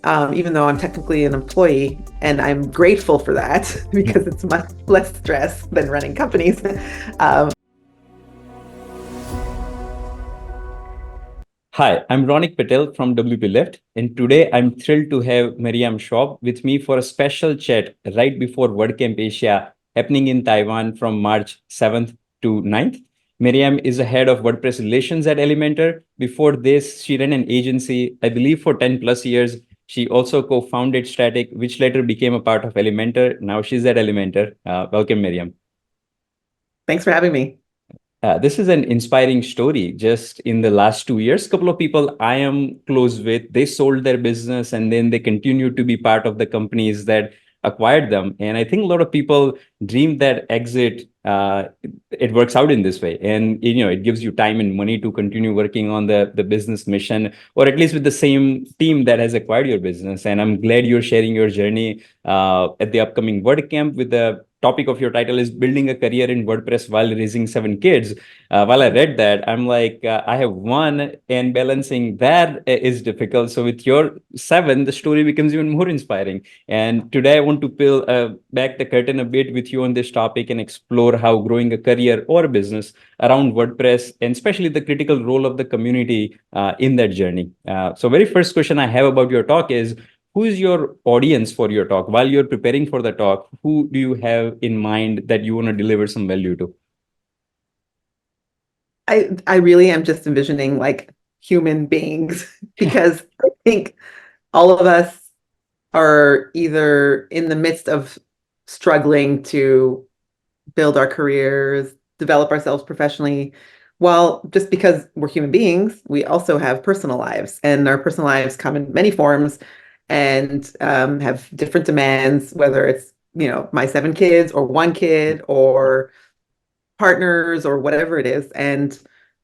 even though I'm technically an employee, and I'm grateful for that because it's much less stress than running companies. Um, Hi, I'm Ronik Patel from WPLift, and today I'm thrilled to have Miriam Schwab with me for a special chat right before WordCamp Asia happening in Taiwan from March 7th to 9th. Miriam is the head of WordPress Relations at Elementor. Before this, she ran an agency, I believe, for 10 plus years. She also co-founded Static, which later became a part of Elementor. Now she's at Elementor. Welcome, Miriam. Thanks for having me. This is an inspiring story. Just in the last 2 years, a couple of people I am close with, they sold their business and then they continue to be part of the companies that acquired them. And I think a lot of people dream that exit, it works out in this way. And it gives you time and money to continue working on the business mission, or at least with the same team that has acquired your business. And I'm glad you're sharing your journey at the upcoming WordCamp with the topic of your title is building a career in WordPress while raising 7 kids. While I read that, I'm like, I have one, and balancing that is difficult. So with your seven, the story becomes even more inspiring. And today, I want to peel back the curtain a bit with you on this topic and explore how growing a career or a business around WordPress, and especially the critical role of the community in that journey. So, very first question I have about your talk is, who is your audience for your talk? While you're preparing for the talk, who do you have in mind that you want to deliver some value to? I really am just envisioning like human beings because I think all of us are either in the midst of struggling to build our careers, develop ourselves professionally. Well, just because we're human beings, we also have personal lives, and our personal lives come in many forms and have different demands, whether it's, my 7 kids or one kid or partners or whatever it is. And,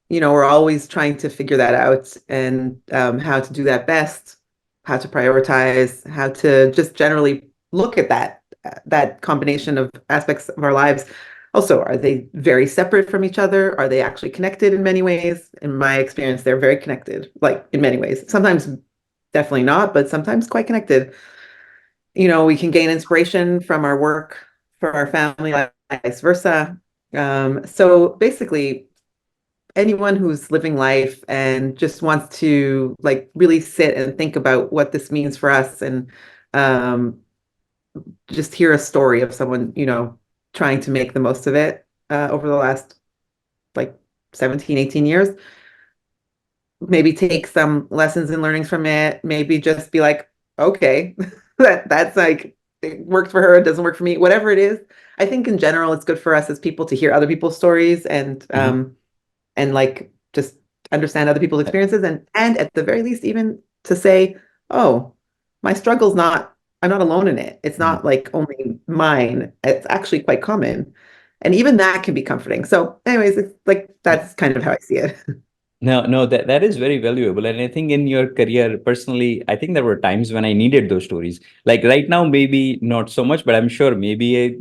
we're always trying to figure that out and how to do that best, how to prioritize, how to just generally look at that combination of aspects of our lives. Also, are they very separate from each other? Are they actually connected in many ways? In my experience, they're very connected, like in many ways. Sometimes definitely not, but sometimes quite connected. We can gain inspiration from our work, for our family, like vice versa. So basically, anyone who's living life and just wants to like really sit and think about what this means for us, and um, just hear a story of someone, trying to make the most of it over the last like 17, 18 years. Maybe take some lessons and learnings from it. Maybe just be like, okay, that's like it worked for her, it doesn't work for me, whatever it is. I think in general, it's good for us as people to hear other people's stories Mhm. and like just understand other people's experiences, and at the very least even to say, oh, my struggle's not, I'm not alone in it. It's not like only mine. It's actually quite common. And even that can be comforting. So anyways, it's like that's kind of how I see it. No, no, that is very valuable. And I think in your career, personally, I think there were times when I needed those stories. Like right now, maybe not so much, but I'm sure maybe a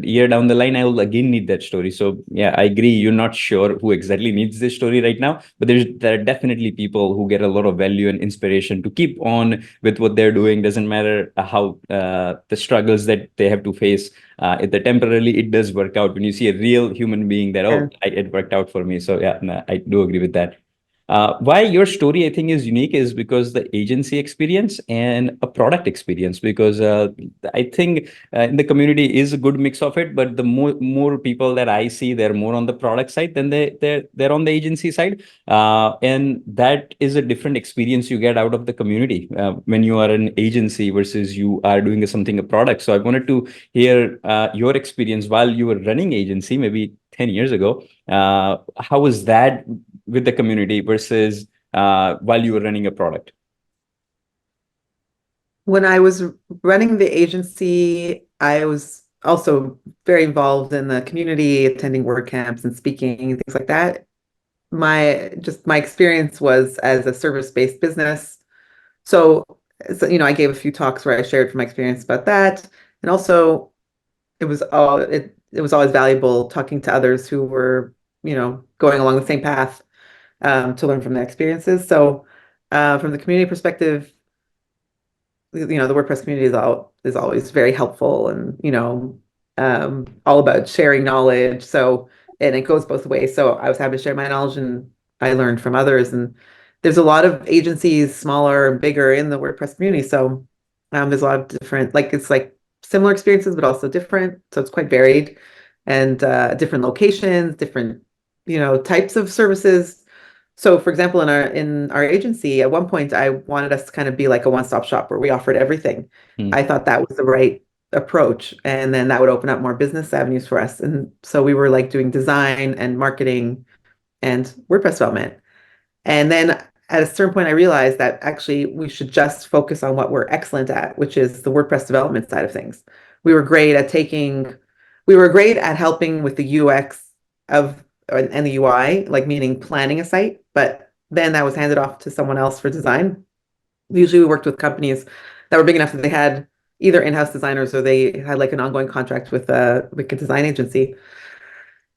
year down the line, I will again need that story. So yeah, I agree. You're not sure who exactly needs this story right now, but there are definitely people who get a lot of value and inspiration to keep on with what they're doing. Doesn't matter how the struggles that they have to face. If the temporarily it does work out when you see a real human being that, Yeah. it worked out for me. So yeah, no, I do agree with that. Why your story, I think, is unique is because the agency experience and a product experience. Because I think in the community is a good mix of it, but the more people that I see, they're more on the product side than they're on the agency side, and that is a different experience you get out of the community when you are an agency versus you are doing something a product. So I wanted to hear your experience while you were running agency, maybe 10 years ago. How was that with the community versus while you were running a product? When I was running the agency, I was also very involved in the community, attending word camps and speaking and things like that. My experience was as a service-based business. So, I gave a few talks where I shared from my experience about that. And also it was always valuable talking to others who were, going along the same path, to learn from their experiences. So, from the community perspective, the WordPress community is always very helpful and, all about sharing knowledge. So, and it goes both ways. So I was happy to share my knowledge and I learned from others. And there's a lot of agencies, smaller and bigger in the WordPress community. So there's a lot of different, like it's like similar experiences, but also different. So it's quite varied and different locations, different, types of services. So for example, in our agency, at one point I wanted us to kind of be like a one-stop shop where we offered everything. Hmm. I thought that was the right approach, and then that would open up more business avenues for us. And so we were like doing design and marketing and WordPress development. And then at a certain point, I realized that actually we should just focus on what we're excellent at, which is the WordPress development side of things. We were great at we were great at helping with the UX of and the UI, like meaning planning a site, but then that was handed off to someone else for design. Usually we worked with companies that were big enough that they had either in-house designers or they had like an ongoing contract with a design agency.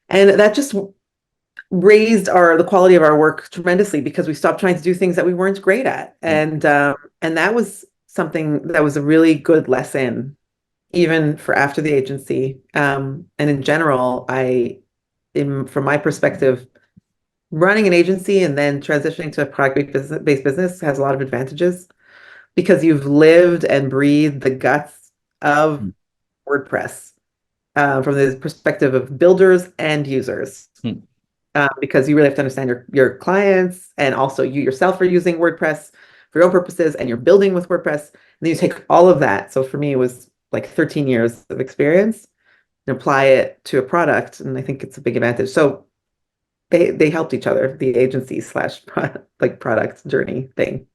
And that just raised the quality of our work tremendously because we stopped trying to do things that we weren't great at. And that was something that was a really good lesson, even for after the agency. And in general, from my perspective, running an agency and then transitioning to a product-based business has a lot of advantages because you've lived and breathed the guts of Hmm. WordPress from the perspective of builders and users. Hmm. Because you really have to understand your clients, and also you yourself are using WordPress for your own purposes and you're building with WordPress. And then you take all of that. So for me, it was like 13 years of experience and apply it to a product. And I think it's a big advantage. So they helped each other, the agency slash like product journey thing.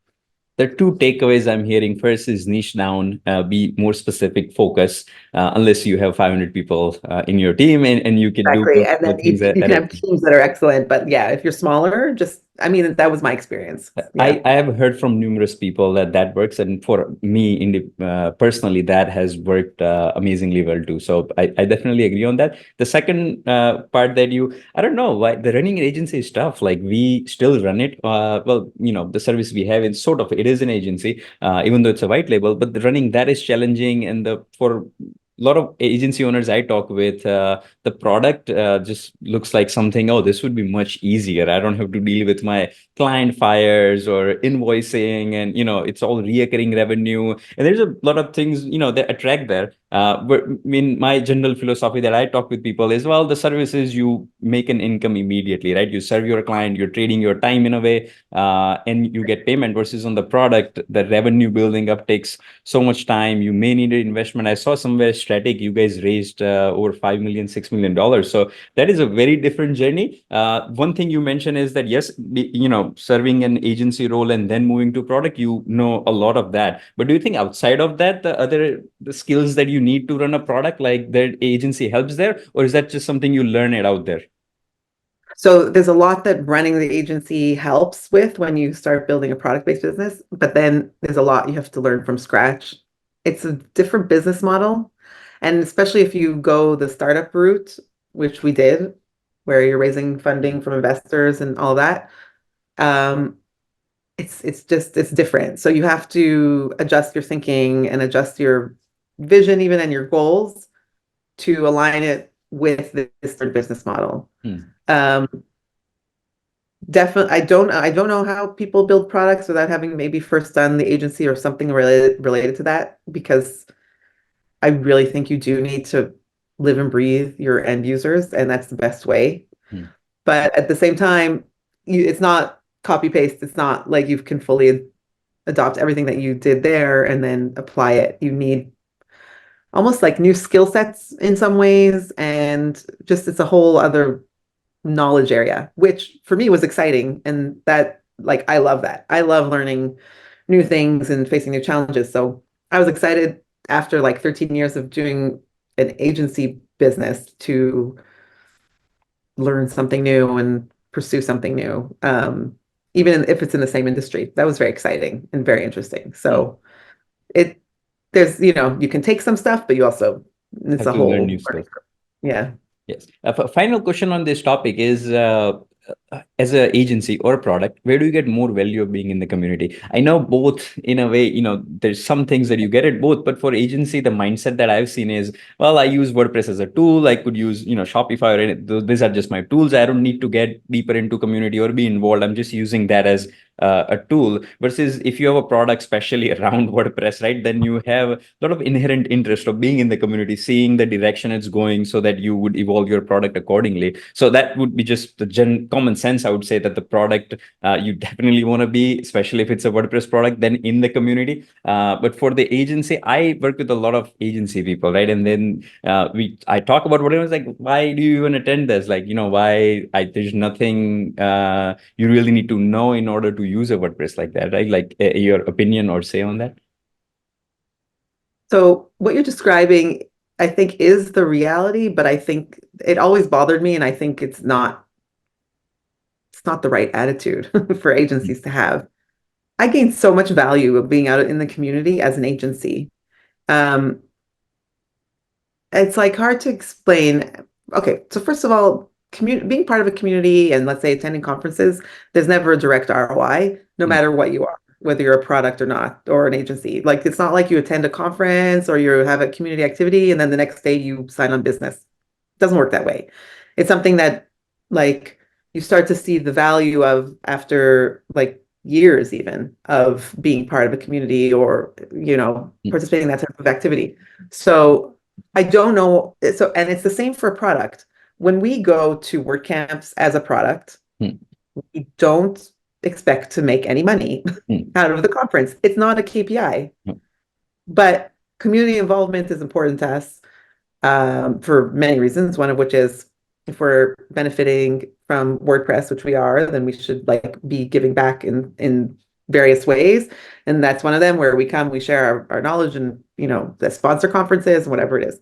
The two takeaways I'm hearing: first is niche down, be more specific, focus, unless you have 500 people in your team and you can do Exactly. And then multiple things you at can a have teams that are excellent. But yeah, if you're smaller, that was my experience. Yeah. I have heard from numerous people that works, and for me, personally, that has worked amazingly well too. So I definitely agree on that. The second part that I don't know why the running an agency is tough. Like we still run it. Well, the service we have is it is an agency, even though it's a white label, but the running that is challenging, and for a lot of agency owners I talk with, the product just looks like something. Oh, this would be much easier. I don't have to deal with my client fires or invoicing, and it's all reoccurring revenue, and there's a lot of things that attract there. But I mean, my general philosophy that I talk with people is, well, the services, you make an income immediately, right? You serve your client, you're trading your time in a way, and you get payment. Versus on the product, the revenue building up takes so much time. You may need an investment. I saw somewhere Strategic, you guys raised over 5 million, $6 million. So that is a very different journey. One thing you mentioned is that, yes, serving an agency role and then moving to product, a lot of that. But do you think outside of that, the skills that you need to run a product, like that agency helps there, or is that just something you learn it out there? So there's a lot that running the agency helps with when you start building a product-based business, but then there's a lot you have to learn from scratch. It's a different business model. And especially if you go the startup route, which we did, where you're raising funding from investors and all that, um, it's different. So you have to adjust your thinking and adjust your vision even and your goals to align it with this third business model. Hmm. Um, Definitely, I don't know how people build products without having maybe first done the agency or something related to that, because I really think you do need to live and breathe your end users, and that's the best way. Hmm. But at the same time, it's not copy paste. It's not like you can fully adopt everything that you did there and then apply it. You need almost like new skill sets in some ways, and just it's a whole other knowledge area, which for me was exciting. And that, like, I love that. I love learning new things and facing new challenges. So I was excited after like 13 years of doing an agency business to learn something new and pursue something new. Even if it's in the same industry, that was very exciting and very interesting. Hmm. So it, you can take some stuff, but it's Have a to learn whole new learning skills. curve. Yeah. Yes. Final question on this topic is, as an agency or a product, where do you get more value of being in the community? I know both in a way, there's some things that you get at both, but for agency, the mindset that I've seen is, well, I use WordPress as a tool. I could use, Shopify or these are just my tools. I don't need to get deeper into community or be involved. I'm just using that as a tool. Versus if you have a product especially around WordPress, right, then you have a lot of inherent interest of being in the community, seeing the direction it's going so that you would evolve your product accordingly. So that would be just the common sense. I would say that the product, you definitely want to be, especially if it's a WordPress product, then in the community. But for the agency, I work with a lot of agency people, right? And then I talk about what it was like, why do you even attend this? Like, there's nothing you really need to know in order to use a WordPress like that, right? Like your opinion or say on that? So what you're describing, I think, is the reality, but I think it always bothered me, and I think it's not the right attitude for agencies to have. I gained so much value of being out in the community as an agency. Um, it's like hard to explain. Okay, so first of all, being part of a community and let's say attending conferences, there's never a direct ROI, no Mm, matter what you are, whether you're a product or not, or an agency. Like it's not like you attend a conference or you have a community activity and then the next day you sign on business. It doesn't work that way. It's something that like you start to see the value of after like years even of being part of a community or mm, participating in that type of activity. So I don't know. So, and it's the same for a product. When we go to WordCamps as a product, mm, we don't expect to make any money mm, out of the conference. It's not a KPI, mm, but community involvement is important to us for many reasons. One of which is if we're benefiting from WordPress, which we are, then we should like be giving back in various ways. And that's one of them where we come, we share our knowledge and the sponsor conferences, whatever it is.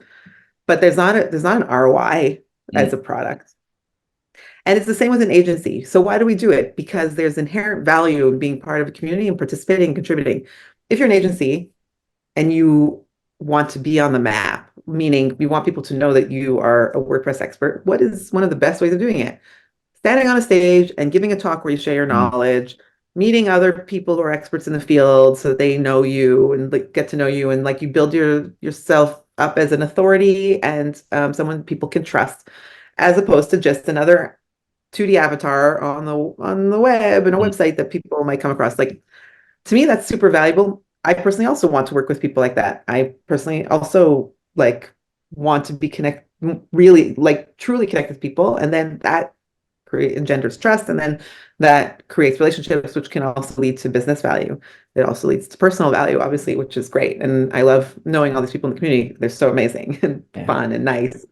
But there's not an ROI as mm, a product. And it's the same with an agency. So why do we do it? Because there's inherent value in being part of a community and participating and contributing. If you're an agency and you want to be on the map, meaning you want people to know that you are a WordPress expert, what is one of the best ways of doing it? Standing on a stage and giving a talk where you share your mm, knowledge, meeting other people who are experts in the field so that they know you and like get to know you and like you build yourself up as an authority and someone people can trust, as opposed to just another 2D avatar on the web and a mm, website that people might come across. Like to me, that's super valuable. I personally also want to work with people like that. I personally also like want to be really like truly connect with people, and then that engenders trust, and then that creates relationships, which can also lead to business value. It also leads to personal value, obviously, which is great. And I love knowing all these people in the community. They're so amazing and yeah. fun and nice,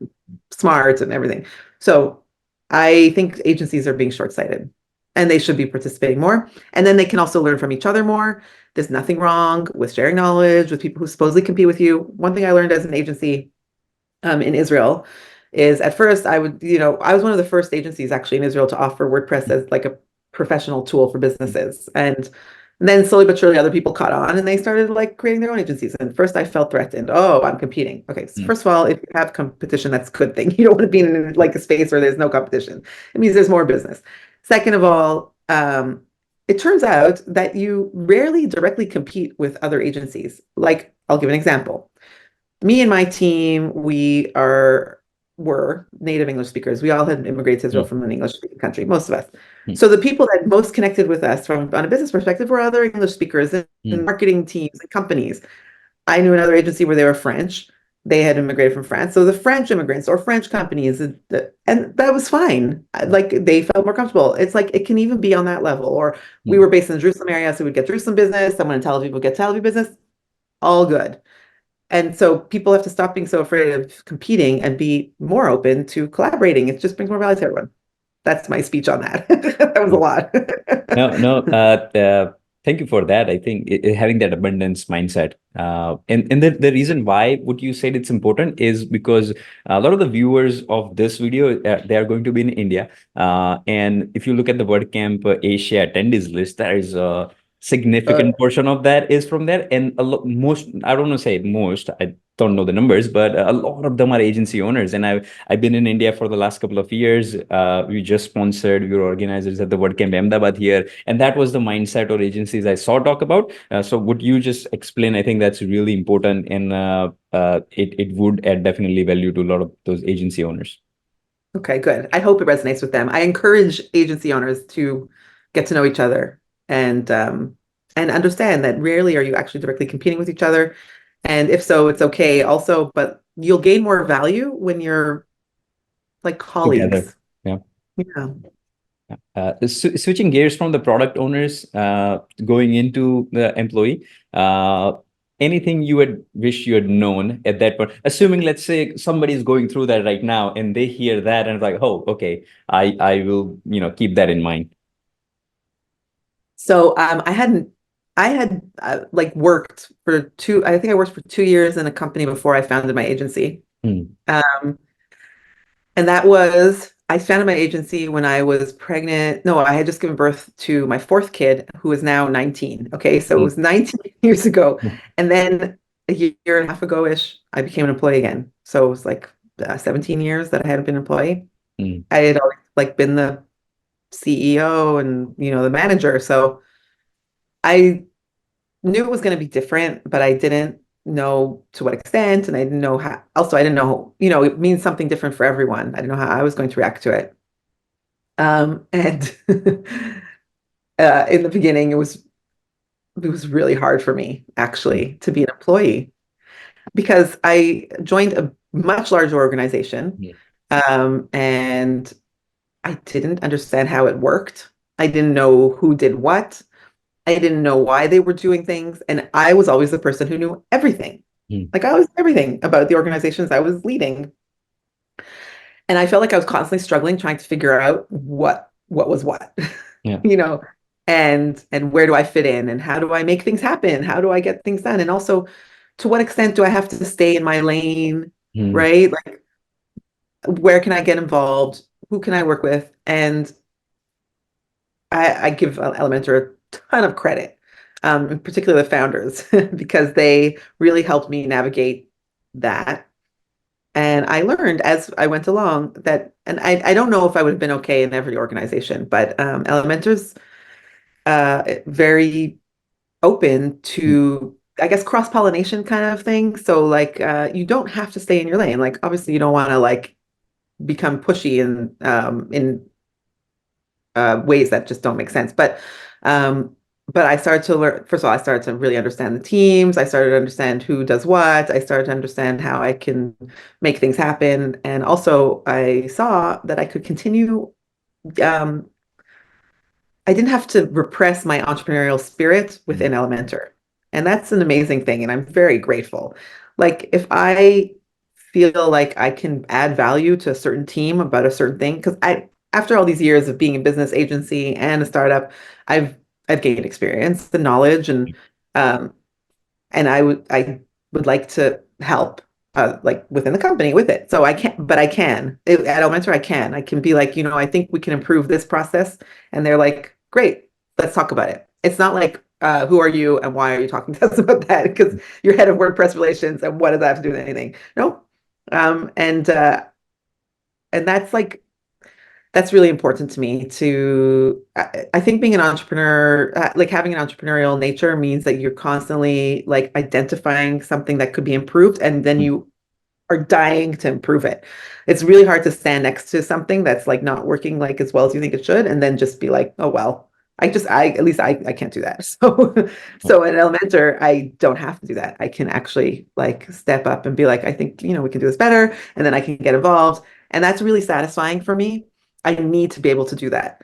smart and everything. So I think agencies are being short-sighted and they should be participating more. And then they can also learn from each other more. There's nothing wrong with sharing knowledge with people who supposedly compete with you. One thing I learned as an agency in Israel is at first I was one of the first agencies actually in Israel to offer WordPress as like a professional tool for businesses. And then slowly but surely other people caught on and they started like creating their own agencies. And first I felt threatened. Oh, I'm competing. Okay, so Mm, first of all, if you have competition, that's a good thing. You don't want to be in like a space where there's no competition. It means there's more business. Second of all, it turns out that you rarely directly compete with other agencies. Like, I'll give an example. Me and my team, were native English speakers. We all had immigrated to Israel mm, from an English speaking country, most of us. mm, So the people that most connected with us from on a business perspective were other English speakers and mm, marketing teams and companies. I knew another agency where they were French. They had immigrated from France. So the French immigrants or French companies, and that was fine. Like they felt more comfortable. It's like it can even be on that level. Or we mm. were based in the Jerusalem area, so we'd get Jerusalem business. Someone in Tel Aviv would get Tel Aviv business. All good. And so people have to stop being so afraid of competing and be more open to collaborating. It just brings more value to everyone. That's my speech on that. That was a lot. No, no. Thank you for that. I think having that abundance mindset, and the reason why would you say it's important is because a lot of the viewers of this video they are going to be in India, and if you look at the WordCamp Asia attendees list, there is a Uh, significant portion of that is from there, and most I don't want to say most. don't know the numbers, but a lot of them are agency owners. And I've been in India for the last couple of years. We just sponsored, we were organizers at the WordCamp Ahmedabad here, and that was the mindset or agencies I saw talk about. So would you just explain? I think that's really important, and it would add definitely value to a lot of those agency owners. Okay, good. I hope it resonates with them. I encourage agency owners to get to know each other and understand that rarely are you actually directly competing with each other. And if so, it's okay also, but you'll gain more value when you're like Together. colleagues. Yeah. Yeah. Switching gears from the product owners, going into the employee, anything you would wish you had known at that point, assuming, let's say, somebody's going through that right now and they hear that and it's like, oh, okay, I will, keep that in mind. So I had like worked for I think I worked for 2 years in a company before I founded my agency. Hmm. Um, And that was, I founded my agency when I was pregnant. No, I had just given birth to my fourth kid, who is now 19. Okay, so it Hmm. was 19 years ago. Hmm. And then a year and a half ago-ish, I became an employee again. So it was like 17 years that I hadn't been an employee. Hmm. I had always like been the CEO and, the manager. So I knew it was going to be different, but I didn't know to what extent. And I didn't know how, also, I didn't know, it means something different for everyone. I didn't know how I was going to react to it. And in the beginning, it was really hard for me actually to be an employee because I joined a much larger organization, Hmm. and I didn't understand how it worked. I didn't know who did what. I didn't know why they were doing things, and I was always the person who knew everything. Hmm. Like I was everything about the organizations I was leading, and I felt like I was constantly struggling trying to figure out what was what. Yeah. you know, and where do I fit in and how do I make things happen? How do I get things done? And also, to what extent do I have to stay in my lane, Hmm. right? Like, where can I get involved? Who can I work with? And I give Elementor a ton of credit, in particular the founders, because they really helped me navigate that. And I learned as I went along that, and I don't know if I would have been okay in every organization, but Elementor's very open to, I guess, cross-pollination kind of thing. So like you don't have to stay in your lane. Like obviously you don't want to like become pushy in ways that just don't make sense. But I started to learn, first of all, I started to really understand the teams. I started to understand who does what. I started to understand how I can make things happen. And also I saw that I could continue um, I didn't have to repress my entrepreneurial spirit Hmm. within Elementor. And that's an amazing thing. And I'm very grateful. Like, if I feel like I can add value to a certain team about a certain thing, because after all these years of being a business agency and a startup, I've I've gained experience, the knowledge, um, and I would like to help like within the company with it. So I can't, but I can at Elementor. I can be like, I think we can improve this process, and they're like, great, let's talk about it. It's not like, who are you and why are you talking to us about that? Because you're head of WordPress relations, and what does that have to do with anything? No. Um, and that's really important to me to, I think being an entrepreneur, like having an entrepreneurial nature means that you're constantly like identifying something that could be improved, and then you are dying to improve it. It's really hard to stand next to something that's like not working like as well as you think it should, and then just be like, oh well, at least I can't do that. So in Elementor, I don't have to do that. I can actually like step up and be like, I think, we can do this better, and then I can get involved. And that's really satisfying for me. I need to be able to do that.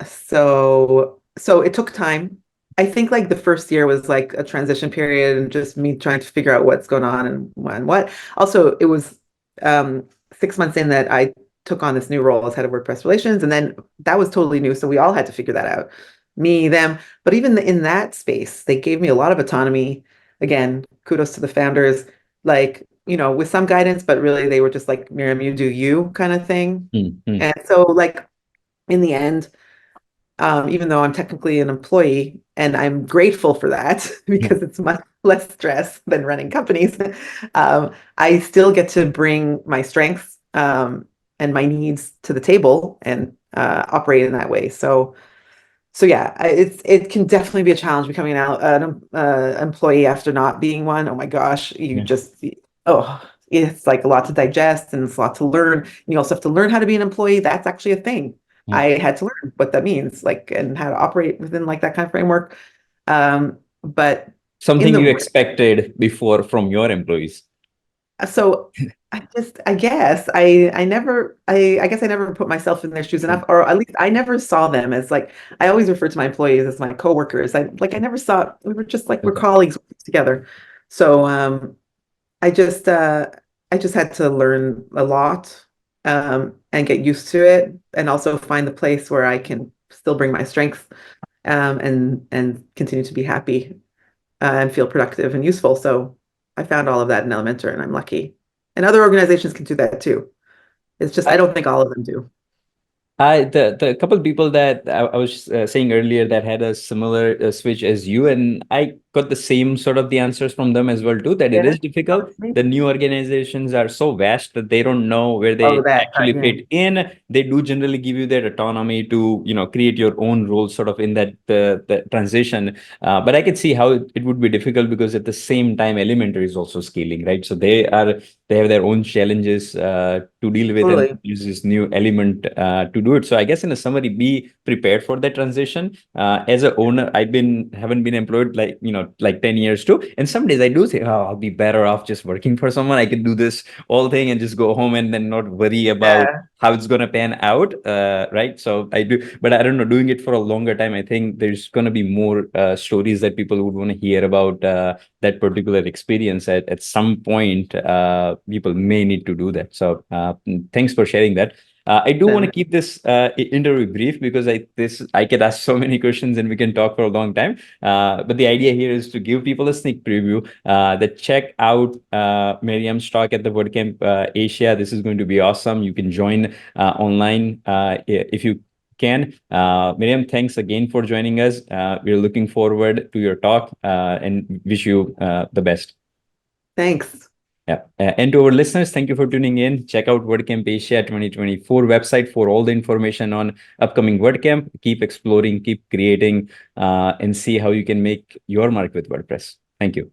So it took time. I think like the first year was like a transition period and just me trying to figure out what's going on and what. Also, it was 6 months in that I took on this new role as head of WordPress relations, and then that was totally new. So we all had to figure that out, me, them. But even in that space, they gave me a lot of autonomy. Again, kudos to the founders, like, with some guidance, but really they were just like, Miriam, you do you kind of thing. Hmm. Hmm. And so like in the end, even though I'm technically an employee, and I'm grateful for that Yeah. because it's much less stress than running companies. I still get to bring my strengths and my needs to the table and operate in that way. So yeah, it can definitely be a challenge becoming an employee after not being one. Oh my gosh, Yeah. it's like a lot to digest and it's a lot to learn. And you also have to learn how to be an employee. That's actually a thing. Yeah. I had to learn what that means, like, and how to operate within like that kind of framework. But in Something the you expected before from your employees. So I guess I guess I never put myself in their shoes Mm. enough, or at least I never saw them as like, I always refer to my employees as my coworkers. I never saw, we were just like, we're Okay. colleagues together. So I just I just had to learn a lot and get used to it, and also find the place where I can still bring my strengths and continue to be happy and feel productive and useful. So I found all of that in Elementor, and I'm lucky. And other organizations can do that too. It's just I don't think all of them do. The couple of people that I was saying earlier that had a similar switch as you, and I got the same sort of the answers from them as well too. That it Yeah. is difficult. Oh, maybe. The new organizations are so vast that they don't know where Oh, they that part, actually yeah. fit in. They do generally give you that autonomy to create your own role, sort of in that the transition. But I could see how it would be difficult because at the same time, Elementor is also scaling, right? So they have their own challenges to deal with, and Totally. use this new element to do it. So I guess in a summary, be prepared for that transition. As a owner, haven't been employed like like 10 years too. And some days I do think, oh, I'll be better off just working for someone. I can do this whole thing and just go home and then not worry about Yeah. how it's gonna pan out. Right. So I do, but I don't know, doing it for a longer time, I think there's gonna be more stories that people would want to hear about that particular experience at some point. People may need to do that. So thanks for sharing that. I do want to Then keep this interview brief because I could ask so many questions and we can talk for a long time. But the idea here is to give people a sneak preview that check out Miriam's talk at the WordCamp Asia. This is going to be awesome. You can join online if you can. Miriam, thanks again for joining us. We're looking forward to your talk and wish you the best. thanks. Yeah. And to our listeners, thank you for tuning in. Check out WordCamp Asia 2024 website for all the information on upcoming WordCamp. Keep exploring, keep creating, and see how you can make your mark with WordPress. Thank you.